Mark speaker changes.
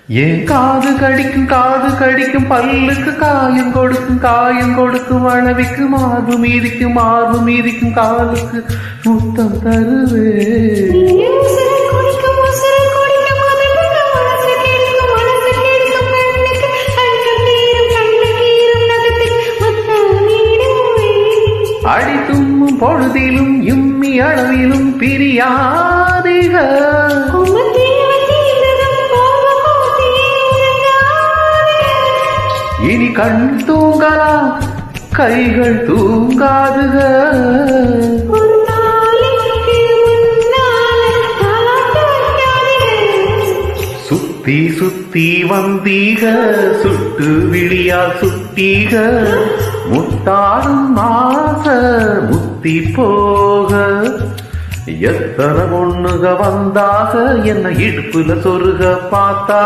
Speaker 1: ஏன் காது கடிக்கும் பல்லுக்கு காயம் கொடுக்கும் அளவிக்கு மார்பு மீதிக்கும் காலுக்கு முத்தம் தருவே. அடித்தும் பொழுதிலும் இம்மி அளவிலும் பிரியாதிக. இனி கண் தூங்கலாம் கைகள் தூங்காதுக. சுத்தி வந்தீக சுட்டு விழியால் சுட்டீக. முட்டாடும் ஆச முத்தி போக எத்தனை பொண்ணுக வந்தாக என்ன இடுப்புல சொருக பார்த்தா.